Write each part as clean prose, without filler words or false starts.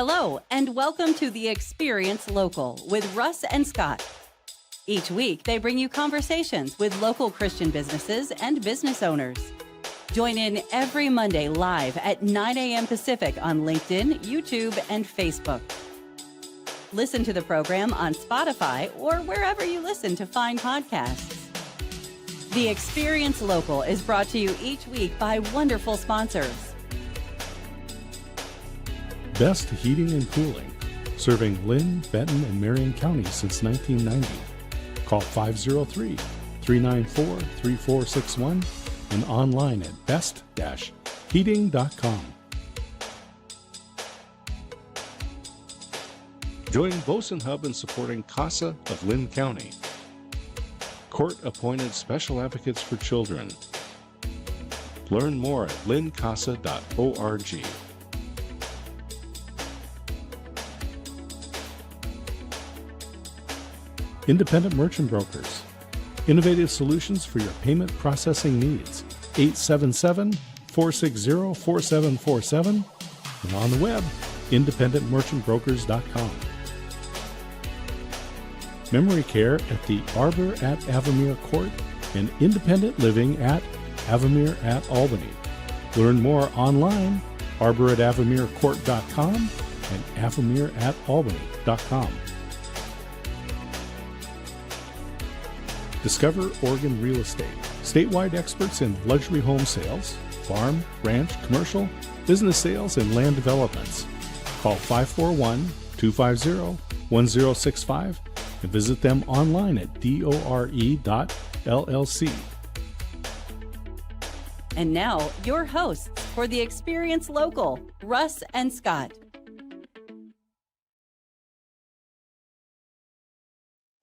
Hello, and welcome to the Experience Local with Russ and Scott. Each week, they bring you conversations with local Christian businesses and business owners. Join in every Monday live at 9 a.m. Pacific on LinkedIn, YouTube, and Facebook. Listen to the program on Spotify or wherever you listen to find podcasts. The Experience Local is brought to you each week by wonderful sponsors. Best Heating and Cooling, serving Lynn, Benton, and Marion counties since 1990. Call 503-394-3461 and online at best-heating.com. Join Boson Hub in supporting CASA of Lynn County. Court-appointed special advocates for children. Learn more at lyncasa.org. Independent Merchant Brokers. Innovative solutions for your payment processing needs. 877-460-4747 and on the web, independentmerchantbrokers.com. Memory care at the Arbor at Avamere Court and Independent Living at Avamere at Albany. Learn more online, arboratavamerecourt.com and avamereatalbany.com. Discover Oregon Real Estate. Statewide experts in luxury home sales, farm, ranch, commercial, business sales, and land developments. Call 541-250-1065 and visit them online at dore.llc. And now, your hosts for the Experience Local, Russ and Scott.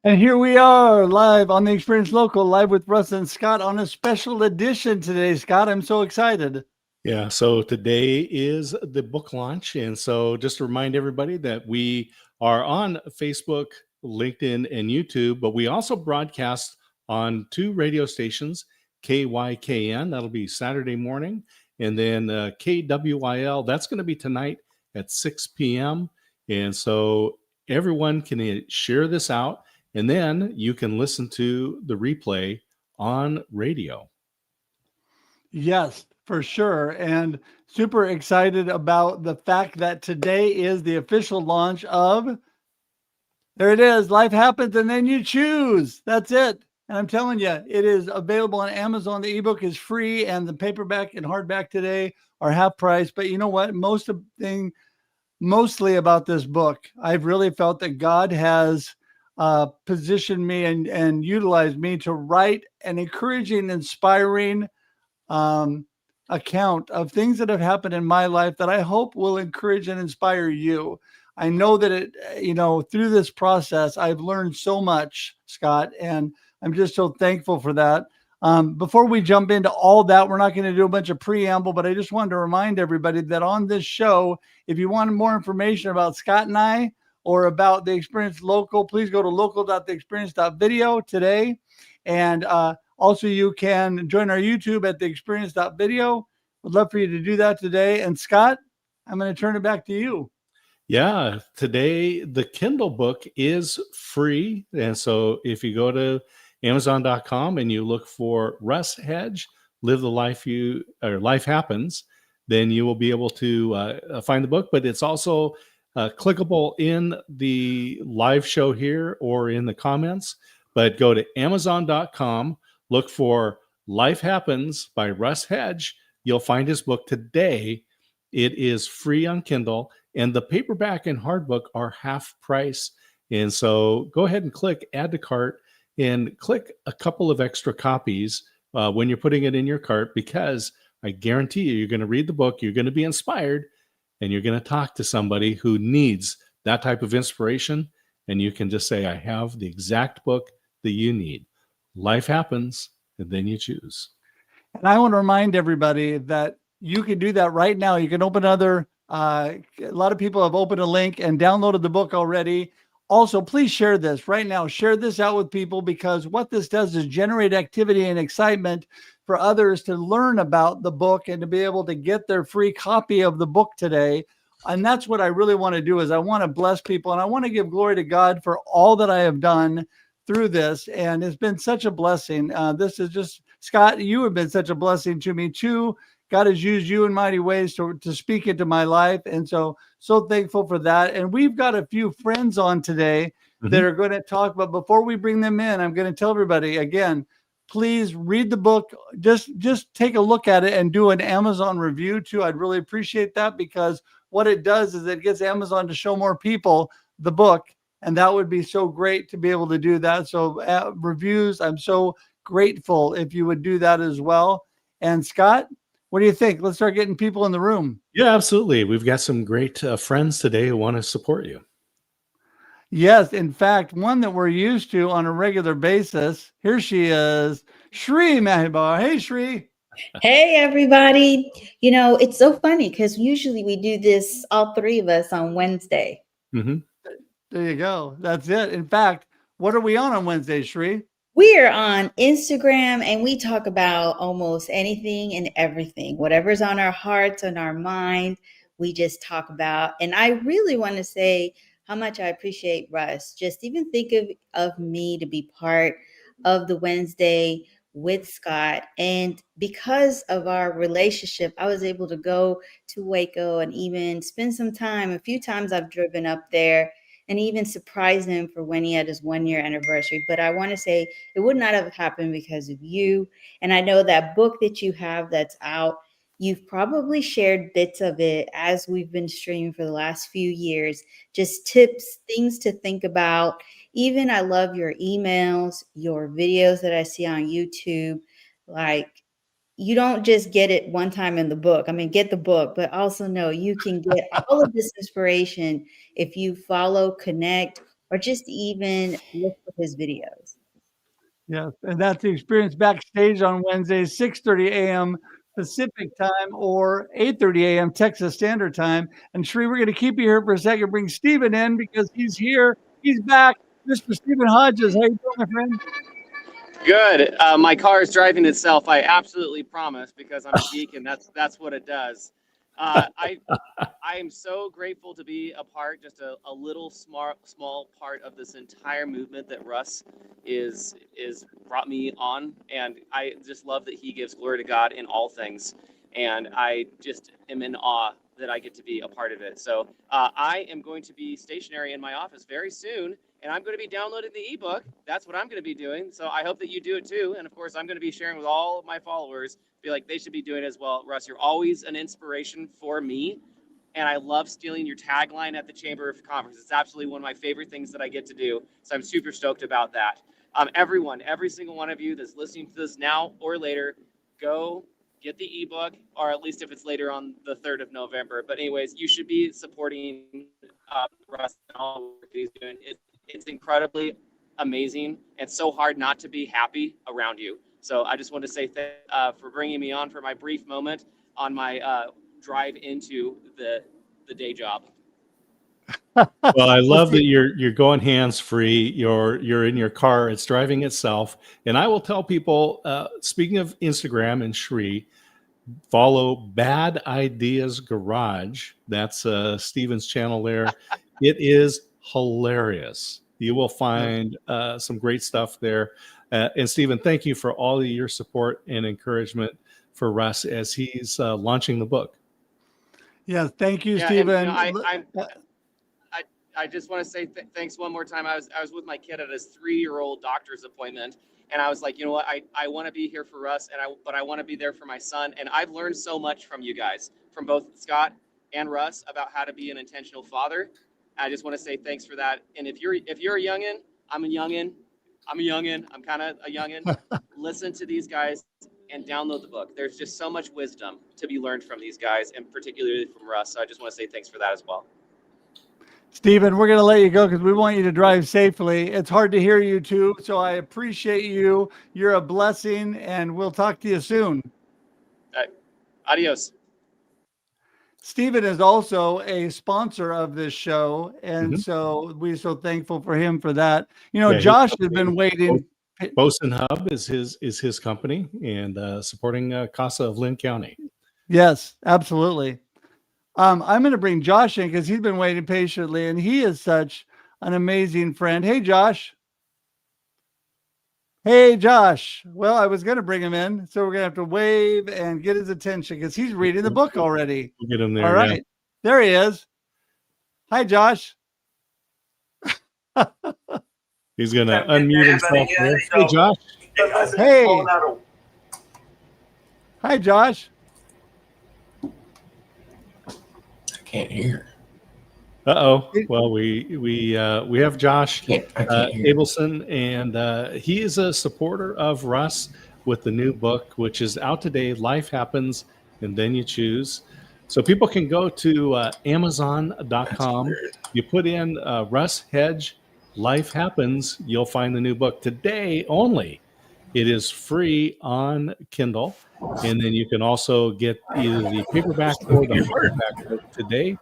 And here we are live on the Experience Local, live with Russ and Scott on a special edition today. Scott, I'm so excited. Yeah, so today is the book launch. And so just to remind everybody that we are on Facebook, LinkedIn, and YouTube, but we also broadcast on two radio stations, KYKN, that'll be Saturday morning, and then KWIL, that's going to be tonight at 6 p.m. And so everyone can share this out. And then you can listen to the replay on radio. Yes, for sure. And super excited about the fact that today is the official launch of, there it is, Life Happens and Then You Choose. That's it. And I'm telling you, it is available on Amazon. The ebook is free and the paperback and hardback today are half price. But you know what? Mostly about this book, I've really felt that God has positioned me and utilized me to write an encouraging, inspiring account of things that have happened in my life that I hope will encourage and inspire you. I know that through this process, I've learned so much, Scott, and I'm just so thankful for that. Before we jump into all that, we're not going to do a bunch of preamble, but I just wanted to remind everybody that on this show, if you want more information about Scott and I, or about the Experience Local, please go to local.theexperience.video today. And also you can join our YouTube at theexperience.video. Would love for you to do that today. And Scott, I'm going to turn it back to you. Yeah, today the Kindle book is free. And so if you go to Amazon.com and you look for Russ Hedge, Life Happens, then you will be able to find the book. But it's also clickable in the live show here or in the comments, but go to Amazon.com, look for Life Happens by Russ Hedge. You'll find his book today. It is free on Kindle, and the paperback and hardbook are half price. And so go ahead and click Add to Cart and click a couple of extra copies when you're putting it in your cart, because I guarantee you're going to read the book, you're going to be inspired, and you're going to talk to somebody who needs that type of inspiration. And you can just say, I have the exact book that you need. Life Happens, and Then You Choose. And I want to remind everybody that you can do that right now. You can open a lot of people have opened a link and downloaded the book already. Also, please share this right now. Share this out with people, because what this does is generate activity and excitement for others to learn about the book and to be able to get their free copy of the book today And that's what I really want to do, is I want to bless people, and I want to give glory to God for all that I have done through this. And it's been such a blessing. This is just, Scott, you have been such a blessing to me too. God has used you in mighty ways to speak into my life. And so thankful for that. And we've got a few friends on today that are going to talk. But before we bring them in, I'm going to tell everybody again, please read the book. Just take a look at it and do an Amazon review too. I'd really appreciate that, because what it does is it gets Amazon to show more people the book. And that would be so great to be able to do that. So reviews, I'm so grateful if you would do that as well. And Scott, what do you think? Let's start getting people in the room. Yeah, absolutely. We've got some great friends today who want to support you. Yes, in fact, one that we're used to on a regular basis. Here she is, Shri Mahibar. Hey, Shri. Hey, everybody. You know, it's so funny because usually we do this, all three of us, on Wednesday. Mm-hmm. There you go. That's it. In fact, what are we on Wednesday, Shri? We are on Instagram and we talk about almost anything and everything, whatever's on our hearts and our mind, we just talk about. And I really want to say how much I appreciate Russ. Just even think of me to be part of the Wednesday with Scott. And because of our relationship, I was able to go to Waco and even spend some time. A few times I've driven up there and even surprise him for when he had his 1-year anniversary. But I want to say it would not have happened because of you. And I know that book that you have that's out, you've probably shared bits of it as we've been streaming for the last few years, just tips, things to think about. Even I love your emails, your videos that I see on YouTube. Like, you don't just get it one time in the book. I mean, get the book, but also know you can get all of this inspiration if you follow, connect, or just even look for his videos. Yes, and that's the experience backstage on Wednesdays, 6:30 a.m. Pacific time or 8:30 a.m. Texas Standard Time. And Shri, we're going to keep you here for a second. Bring Stephen in because he's here. He's back. Mr. Stephen Hodges, how you doing, my friend? Good. My car is driving itself. I absolutely promise, because I'm a geek and that's what it does. I am so grateful to be a part, just a little small part of this entire movement that Russ is brought me on, and I just love that he gives glory to God in all things, and I just am in awe that I get to be a part of it. So I am going to be stationary in my office very soon, and I'm going to be downloading the ebook. That's what I'm going to be doing. So I hope that you do it too. And of course, I'm going to be sharing with all of my followers. Feel like they should be doing it as well. Russ, you're always an inspiration for me. And I love stealing your tagline at the Chamber of Conference. It's absolutely one of my favorite things that I get to do. So I'm super stoked about that. Everyone, every single one of you that's listening to this now or later, go get the ebook, or at least if it's later on the 3rd of November. But anyways, you should be supporting Russ and all the work that he's doing. It's incredibly amazing and so hard not to be happy around you. So I just want to say for bringing me on for my brief moment on my drive into the day job. Well, I love that you're going hands-free. You're in your car. It's driving itself. And I will tell people, speaking of Instagram and Shri, follow Bad Ideas Garage. That's Steven's channel there. It is hilarious. You will find some great stuff there. And Steven, thank you for all of your support and encouragement for Russ as he's launching the book. Yes, thank you, Steven. I just want to say thanks one more time. I was with my kid at his 3-year-old doctor's appointment, and I was like, you know what, I want to be here for Russ, but I want to be there for my son. And I've learned so much from you guys, from both Scott and Russ, about how to be an intentional father. I just want to say thanks for that. And if you're a youngin, I'm a youngin. I'm kind of a youngin. Listen to these guys and download the book. There's just so much wisdom to be learned from these guys, and particularly from Russ. So I just want to say thanks for that as well. Stephen, we're going to let you go because we want you to drive safely. It's hard to hear you too, so I appreciate you. You're a blessing, and we'll talk to you soon. Adios. Stephen is also a sponsor of this show, and so we're so thankful for him for that. You know, Josh has been waiting. Bosun Hub is his company, and supporting CASA of Lynn County. Yes, absolutely. I'm going to bring Josh in because he's been waiting patiently, and he is such an amazing friend. Hey, Josh. Hey, Josh. Well, I was going to bring him in, so we're going to have to wave and get his attention because he's reading the book already. We'll get him there. All right. Yeah. There he is. Hi, Josh. He's going to unmute himself there. Hey, Josh. Hey. Hi, Josh. I can't hear. Uh-oh. Well, we have Josh I can't hear. Abelson, and he is a supporter of Russ with the new book, which is out today, Life Happens, and Then You Choose. So people can go to Amazon.com. You put in Russ Hedge, Life Happens, you'll find the new book today only. It is free on Kindle, and then you can also get either the paperback or the hardback book today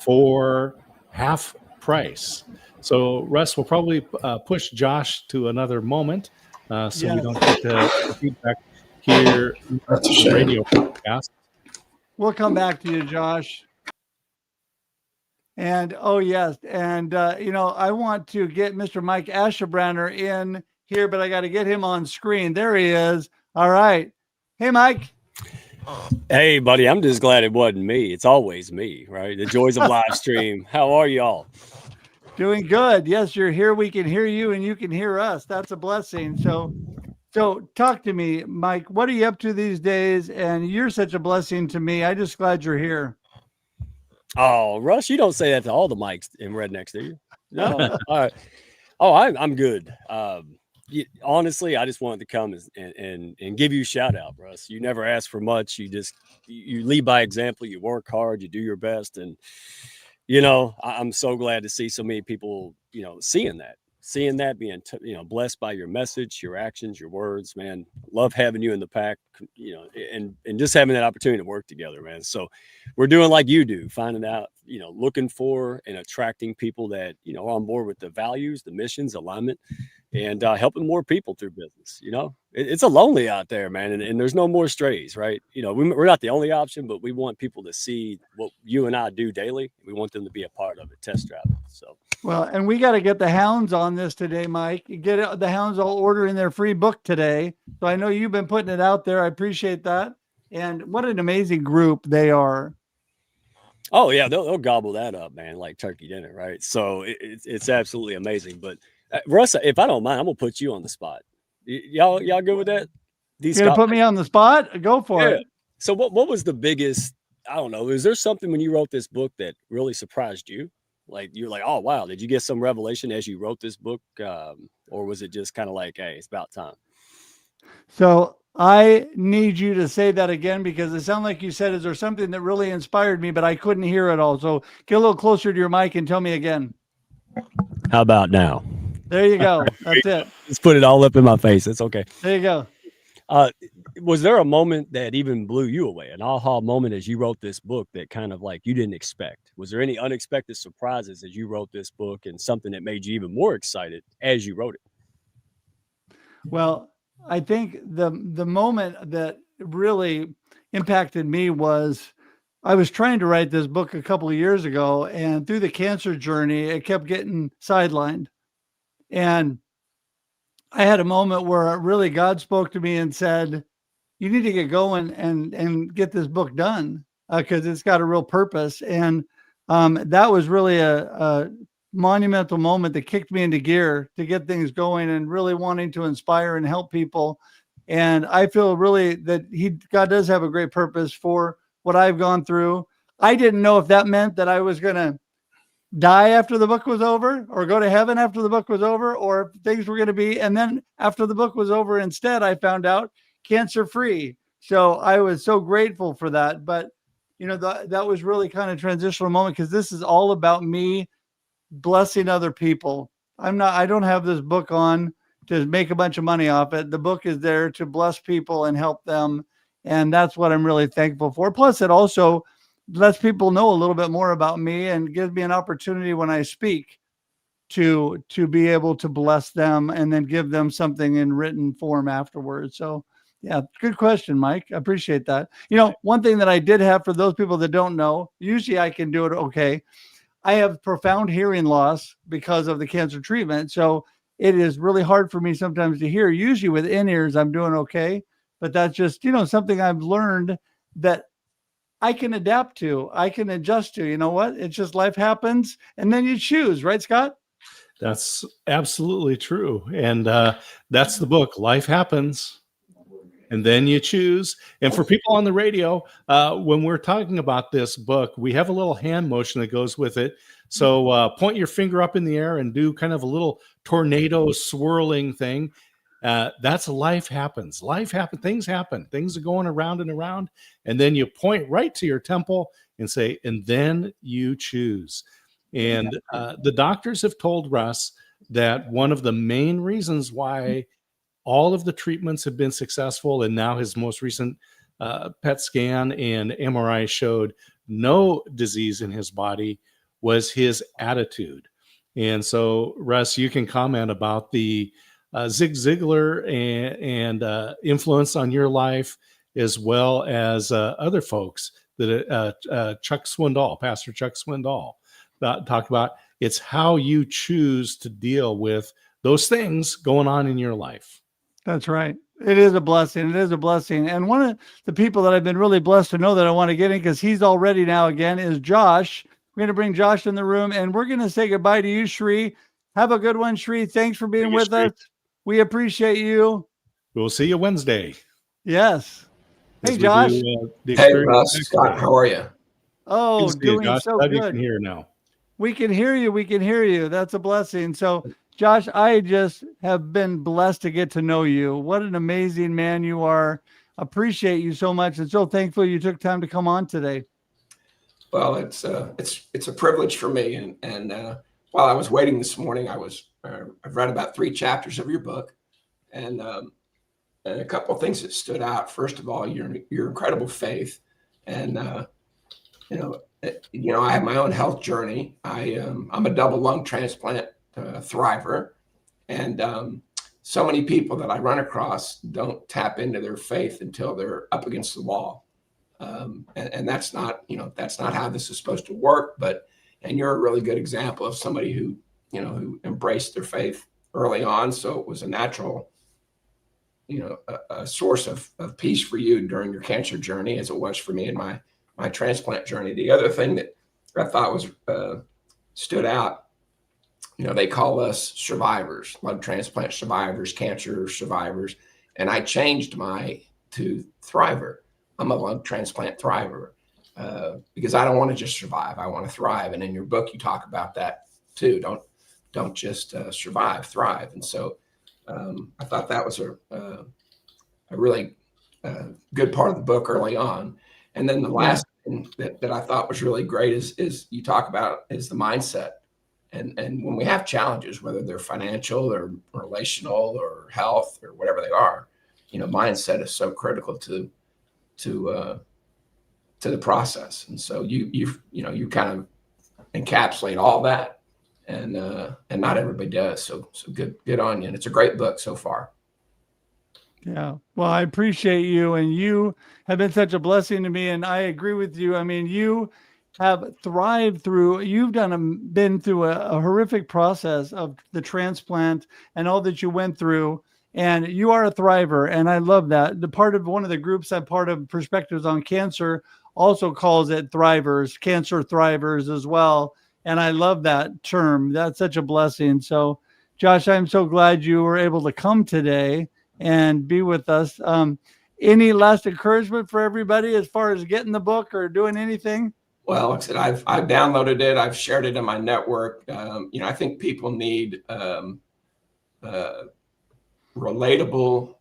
for half price. So Russ will probably push Josh to another moment, so we don't get the feedback here on the radio podcast. We'll come back to you, Josh. And oh yes, and I want to get Mr. Mike Ashebrander in here, but I got to get him on screen. There he is. All right. Hey, Mike. Hey, buddy. I'm just glad it wasn't me. It's always me, right? The joys of live stream. How are y'all? Doing good. Yes, you're here. We can hear you and you can hear us. That's a blessing. So talk to me, Mike. What are you up to these days? And you're such a blessing to me. I'm just glad you're here. Oh, Russ, you don't say that to all the mics in Rednecks, do you? No. All right. Oh, I'm good. Honestly, I just wanted to come and give you a shout out, Russ. You never ask for much. You lead by example. You work hard. You do your best. And, I'm so glad to see so many people, seeing that, being, blessed by your message, your actions, your words, man. Love having you in the pack, and just having that opportunity to work together, man. So we're doing like you do, finding out, looking for and attracting people that, are on board with the values, the missions, alignment, and helping more people through business. It's a lonely out there, man. And there's no more strays, right? We're not the only option, but we want people to see what you and I do daily. We want them to be a part of it, test drive it. So. Well, and we got to get the hounds on this today, Mike. Get the hounds all ordering their free book today. So I know you've been putting it out there. I appreciate that. And what an amazing group they are. Oh yeah, they'll gobble that up, man, like turkey dinner, right? So it's absolutely amazing. But Russ, if I don't mind, I'm gonna put you on the spot. Y'all good with that? You're gonna put me on the spot? Go for it. So what was the biggest? I don't know. Is there something when you wrote this book that really surprised you? Like you're like, oh wow, did you get some revelation as you wrote this book, or was it just kind of like, hey, it's about time? So I need you to say that again because it sounded like you said, is there something that really inspired me, but I couldn't hear it all. So get a little closer to your mic and tell me again. How about now? There you go. That's it. Let's put it all up in my face. It's okay. There you go. Was there a moment that even blew you away, an aha moment as you wrote this book that kind of like you didn't expect? Was there any unexpected surprises as you wrote this book and something that made you even more excited as you wrote it? Well, I think the moment that really impacted me was I was trying to write this book a couple of years ago, and through the cancer journey, it kept getting sidelined. And I had a moment where really God spoke to me and said, you need to get going and get this book done because it's got a real purpose. And that was really a monumental moment that kicked me into gear to get things going and really wanting to inspire and help people. And I feel really that God does have a great purpose for what I've gone through. I didn't know if that meant that I was going to die after the book was over or go to heaven after the book was over, or if things were going to be. And then after the book was over, instead, I found out cancer free. So I was so grateful for that. But, that was really kind of a transitional moment because this is all about me blessing other people. I don't have this book on to make a bunch of money off it. The book is there to bless people and help them. And that's what I'm really thankful for. Plus, it also lets people know a little bit more about me and gives me an opportunity when I speak to be able to bless them and then give them something in written form afterwards. So Yeah, good question, Mike. I appreciate that. You know, one thing that I did have for those people that don't know, usually I can do it okay. I have profound hearing loss because of the cancer treatment. So it is really hard for me sometimes to hear. Usually with in-ears, I'm doing okay. But that's just, you know, something I've learned that I can adapt to, I can adjust to. You know what? It's just life happens. And then you choose, right, Scott? That's absolutely true. And that's the book, Life Happens. And then you choose. And for people on the radio, when we're talking about this book, we have a little hand motion that goes with it. So point your finger up in the air and do kind of a little tornado swirling thing. That's life happens. Life happens. Things happen. Things are going around and around. And then you point right to your temple and say, and then you choose. And the doctors have told Russ that one of the main reasons why all of the treatments have been successful, and now his most recent PET scan and MRI showed no disease in his body, was his attitude. And so, Russ, you can comment about the Zig Ziglar and influence on your life, as well as other folks that Chuck Swindoll, Pastor Chuck Swindoll, talk about. It's how you choose to deal with those things going on in your life. That's right. It is a blessing. It is a blessing. And one of the people that I've been really blessed to know that I want to get in, because he's all ready now again, is Josh. We're going to bring Josh in the room, and we're going to say goodbye to you, Shri. Have a good one, Shri. Thanks for being with us. We appreciate you. We'll see you Wednesday. Yes. Hey, Josh. Hey, Russ. Scott, how are you? Oh, doing so good. You can hear now. We can hear you. We can hear you. That's a blessing. So, Josh, I just have been blessed to get to know you. What an amazing man you are. Appreciate you so much, and so thankful you took time to come on today. Well, it's a privilege for me. And while I was waiting this morning, I've read about 3 chapters of your book, and a couple of things that stood out. First of all, your incredible faith, and I have my own health journey. I'm a double lung transplant thriver, and so many people that I run across don't tap into their faith until they're up against the wall, and that's not how this is supposed to work. And you're a really good example of somebody who embraced their faith early on, so it was a natural a source of peace for you during your cancer journey, as it was for me in my transplant journey. The other thing that I thought was stood out, they call us survivors, lung transplant survivors, cancer survivors. And I changed to thriver. I'm a lung transplant thriver because I don't want to just survive. I want to thrive. And in your book, you talk about that too. Don't just survive, thrive. And so I thought that was a really good part of the book early on. And then the last thing that I thought was really great is you talk about is the mindset. And when we have challenges, whether they're financial or relational or health or whatever they are, mindset is so critical to the process. And so you kind of encapsulate all that, and not everybody does. So good on you. And it's a great book so far. Yeah. Well, I appreciate you, and you have been such a blessing to me. And I agree with you. I mean, you have thrived through, been through a horrific process of the transplant and all that you went through. And you are a thriver. And I love that. One of the groups I'm part of, Perspectives on Cancer, also calls it thrivers, cancer thrivers as well. And I love that term. That's such a blessing. So, Josh, I'm so glad you were able to come today and be with us. Any last encouragement for everybody as far as getting the book or doing anything? Well, like I said, I've downloaded it. I've shared it in my network. I think people need relatable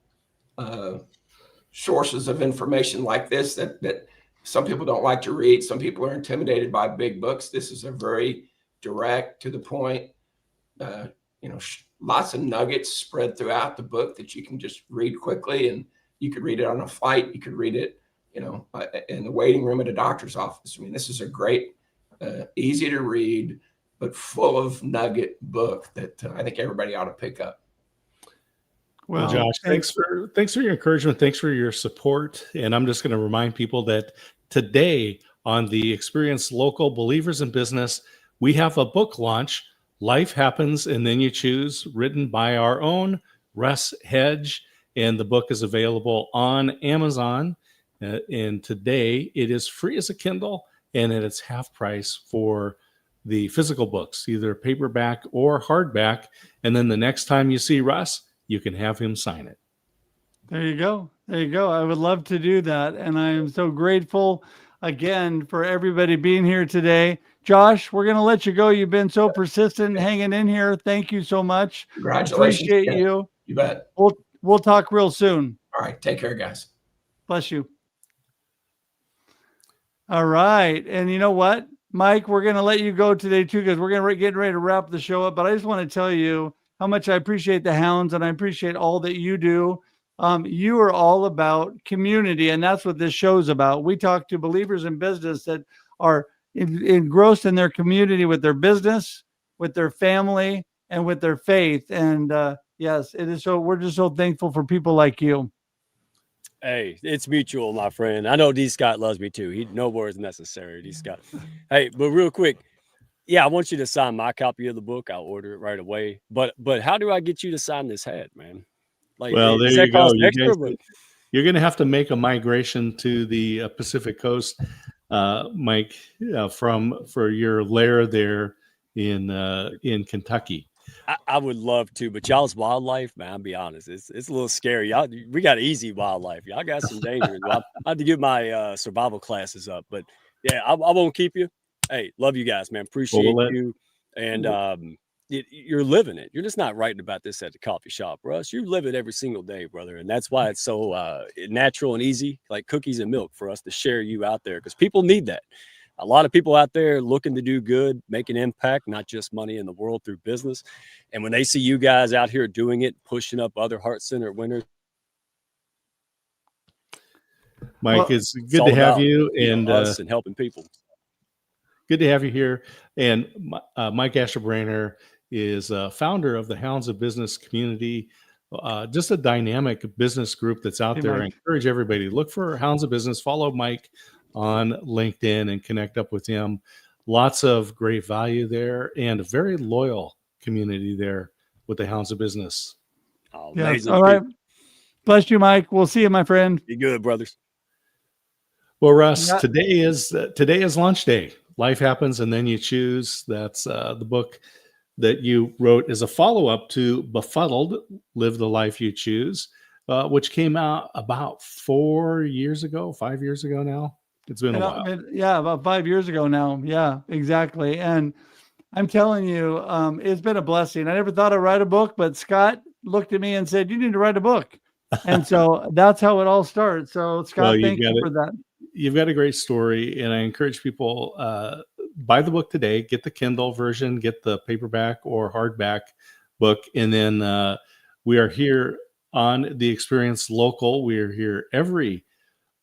sources of information like this that some people don't like to read. Some people are intimidated by big books. This is a very direct, to the point, lots of nuggets spread throughout the book that you can just read quickly, and you could read it on a flight. You could read it, in the waiting room at a doctor's office. I mean, this is a great, easy to read, but full of nugget book that I think everybody ought to pick up. Well, Josh, thanks for your encouragement. Thanks for your support. And I'm just going to remind people that today on the Experience Local Believers in Business, we have a book launch, Life Happens and Then You Choose, written by our own Russ Hedge. And the book is available on Amazon. And today it is free as a Kindle, and it's half price for the physical books, either paperback or hardback. And then the next time you see Russ, you can have him sign it. There you go. There you go. I would love to do that. And I am so grateful again for everybody being here today. Josh, we're going to let you go. You've been so persistent hanging in here. Thank you so much. Congratulations. Appreciate you. You bet. We'll talk real soon. All right. Take care, guys. Bless you. All right. And you know what, Mike, we're going to let you go today too, because we're going to get ready to wrap the show up. But I just want to tell you how much I appreciate the Hounds, and I appreciate all that you do. You are all about community, and that's what this show's about. We talk to believers in business that are engrossed in their community with their business, with their family, and with their faith. And yes, it is so. We're just so thankful for people like you. Hey, it's mutual, my friend. I know D. Scott loves me too. No words necessary, D. Scott. Hey, but real quick, yeah, I want you to sign my copy of the book. I'll order it right away. But how do I get you to sign this hat, man? Like, well, there you go. You're going to have to make a migration to the Pacific Coast, Mike, for your lair there in Kentucky. I would love to, but y'all's wildlife, man, I'll be honest, it's a little scary. Y'all, we got easy wildlife. Y'all got some danger. I had to get my survival classes up, but yeah, I won't keep you. Hey, love you guys, man. Appreciate you. And you're living it. You're just not writing about this at the coffee shop, Russ. You live it every single day, brother. And that's why it's so natural and easy, like cookies and milk, for us to share you out there, because people need that. A lot of people out there looking to do good, make an impact, not just money in the world through business. And when they see you guys out here doing it, pushing up other Heart Center winners. Mike, it's good to have you, and us and helping people. Good to have you here. And Mike Asher-Brainer is founder of the Hounds of Business community, just a dynamic business group that's out there. I encourage everybody to look for Hounds of Business, follow Mike on LinkedIn and connect up with him. Lots of great value there, and a very loyal community there with the Hounds of Business. Oh, yes. All right. Bless you, Mike. We'll see you, my friend. Be good, brothers. Well, Russ, today is lunch day. Life Happens and Then You Choose. That's the book that you wrote is a follow-up to Befuddled, Live the Life You Choose, which came out about 5 years ago now. It's been a while. Yeah, about 5 years ago now. Yeah, exactly. And I'm telling you, it's been a blessing. I never thought I'd write a book, but Scott looked at me and said, "You need to write a book." And so that's how it all starts. So Scott, thank you for that. You've got a great story, and I encourage people, buy the book today, get the Kindle version, get the paperback or hardback book. And then we are here on the Experience Local. We are here every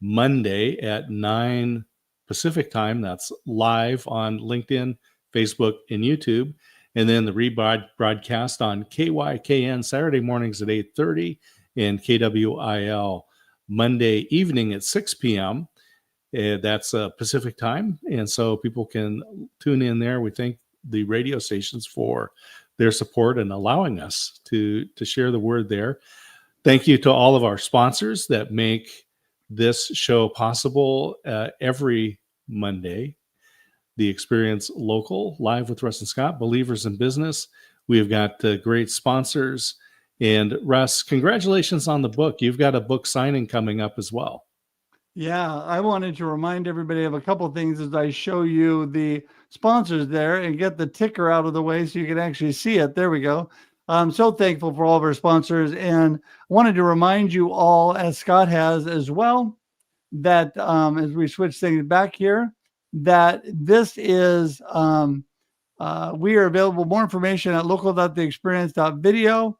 Monday at 9 Pacific time. That's live on LinkedIn, Facebook, and YouTube. And then the rebroadcast on KYKN Saturday mornings at 8:30 and KWIL Monday evening at 6 p.m. That's Pacific time. And so people can tune in there. We thank the radio stations for their support and allowing us to share the word there. Thank you to all of our sponsors that make this show possible every Monday. The Experience Local, Live with Russ and Scott, Believers in Business. We've got great sponsors. And Russ, congratulations on the book. You've got a book signing coming up as well. Yeah, I wanted to remind everybody of a couple of things as I show you the sponsors there and get the ticker out of the way so you can actually see it. There we go. I'm so thankful for all of our sponsors, and I wanted to remind you all, as Scott has as well, that as we switch things back here, that this is, we are available. More information at local.theexperience.video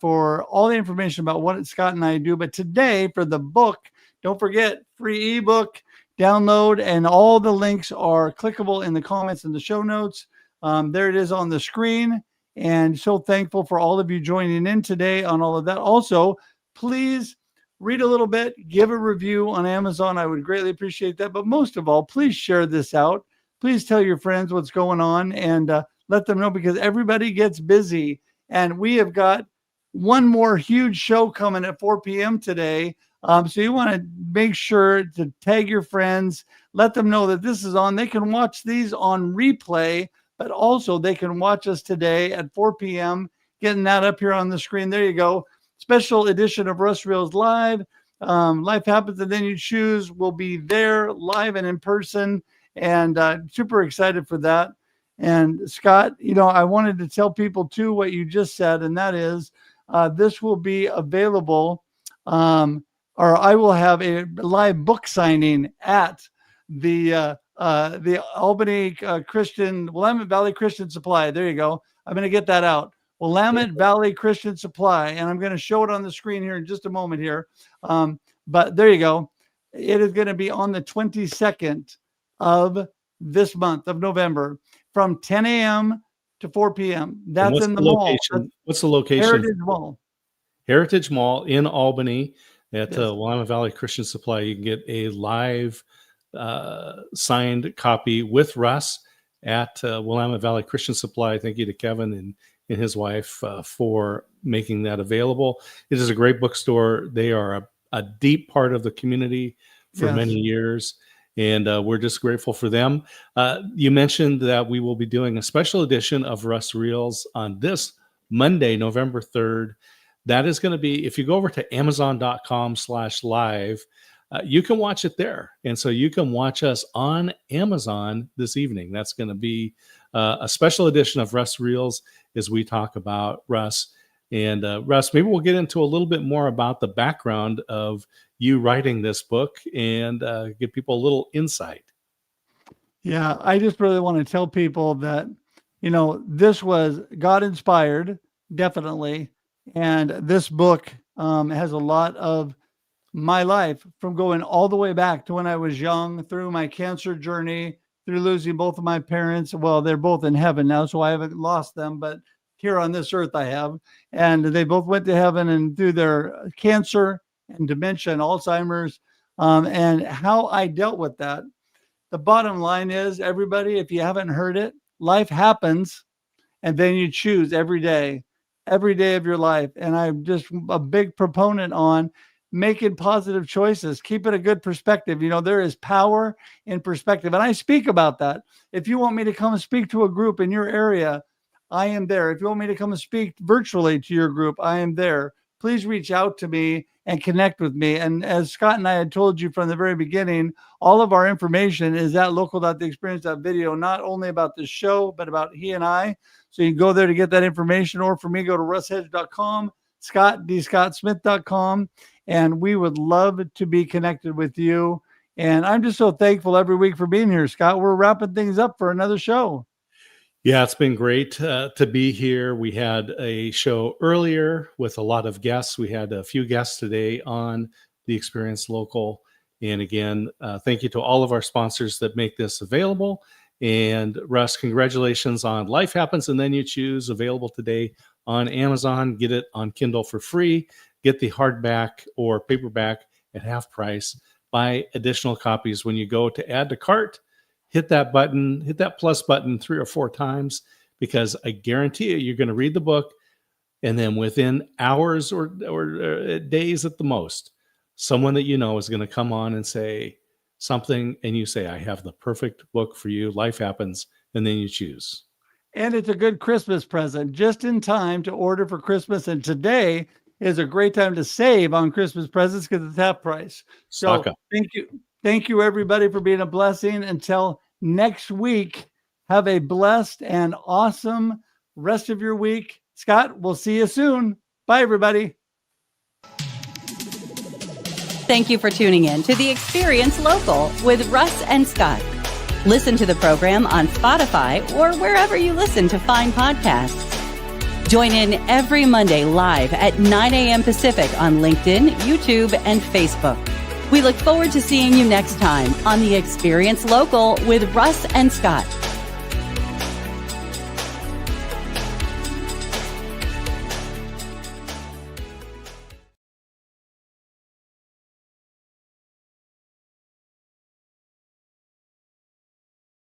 for all the information about what Scott and I do. But today, for the book, don't forget, free ebook, download, and all the links are clickable in the comments and the show notes. There it is on the screen. And so thankful for all of you joining in today on all of that. Also, please read a little bit, give a review on Amazon. I would greatly appreciate that. But most of all, please share this out. Please tell your friends what's going on and let them know, because everybody gets busy. And we have got one more huge show coming at 4 p.m. today. So you want to make sure to tag your friends, let them know that this is on. They can watch these on replay, but also they can watch us today at 4 p.m. Getting that up here on the screen. There you go. Special edition of Russ Reels Live. Life Happens and Then You Choose will be there live and in person. And super excited for that. And Scott, I wanted to tell people too what you just said, and that is this will be available, or I will have a live book signing at the Albany Willamette Valley Christian Supply. There you go. I'm going to get that out. Willamette Valley Christian Supply, and I'm going to show it on the screen here in just a moment here. But there you go. It is going to be on the 22nd of this month of November from 10 a.m. to 4 p.m. That's in the mall. What's the location? Heritage Mall. Heritage Mall in Albany at Willamette Valley Christian Supply. You can get a live signed copy with Russ at Willamette Valley Christian Supply. Thank you to Kevin and his wife for making that available. It is a great bookstore. They are a deep part of the community for many years. And we're just grateful for them. You mentioned that we will be doing a special edition of Russ Reels on this Monday, November 3rd. That is going to be, if you go over to amazon.com/live, you can watch it there. And so you can watch us on Amazon this evening. That's going to be a special edition of Russ Reels as we talk about Russ. And Russ, maybe we'll get into a little bit more about the background of you writing this book and give people a little insight. Yeah, I just really want to tell people that, this was God inspired, definitely. And this book has a lot of my life from going all the way back to when I was young, through my cancer journey, through losing both of my parents. Well, they're both in heaven now, so I haven't lost them, but here on this earth I have. And they both went to heaven, and through their cancer and dementia and Alzheimer's, and how I dealt with that. The bottom line is, everybody, if you haven't heard it, life happens and then you choose every day of your life. And I'm just a big proponent on making positive choices, keeping a good perspective. There is power in perspective. And I speak about that. If you want me to come and speak to a group in your area, I am there. If you want me to come and speak virtually to your group, I am there. Please reach out to me and connect with me. And as Scott and I had told you from the very beginning, all of our information is at local.theexperience.video, not only about this show, but about he and I. So you can go there to get that information, or for me, go to russhedge.com, scottsmith.com, and we would love to be connected with you. And I'm just so thankful every week for being here, Scott. We're wrapping things up for another show. Yeah, it's been great to be here. We had a show earlier with a lot of guests. We had a few guests today on the Experience Local. And again, thank you to all of our sponsors that make this available. And Russ, congratulations on Life Happens and Then You Choose, available today on Amazon. Get it on Kindle for free. Get the hardback or paperback at half price. Buy additional copies when you go to add to cart. Hit that button, hit that plus button 3 or 4 times, because I guarantee you're going to read the book, and then within hours or days at the most, someone that is going to come on and say something, and you say, I have the perfect book for you. Life Happens, and Then You Choose. And it's a good Christmas present, just in time to order for Christmas. And today is a great time to save on Christmas presents because it's half price. So thank you. Thank you, everybody, for being a blessing. Until next week, have a blessed and awesome rest of your week. Scott, we'll see you soon. Bye, everybody. Thank you for tuning in to The Experience Local with Russ and Scott. Listen to the program on Spotify or wherever you listen to fine podcasts. Join in every Monday live at 9 a.m. Pacific on LinkedIn, YouTube, and Facebook. We look forward to seeing you next time on The Experience Local with Russ and Scott.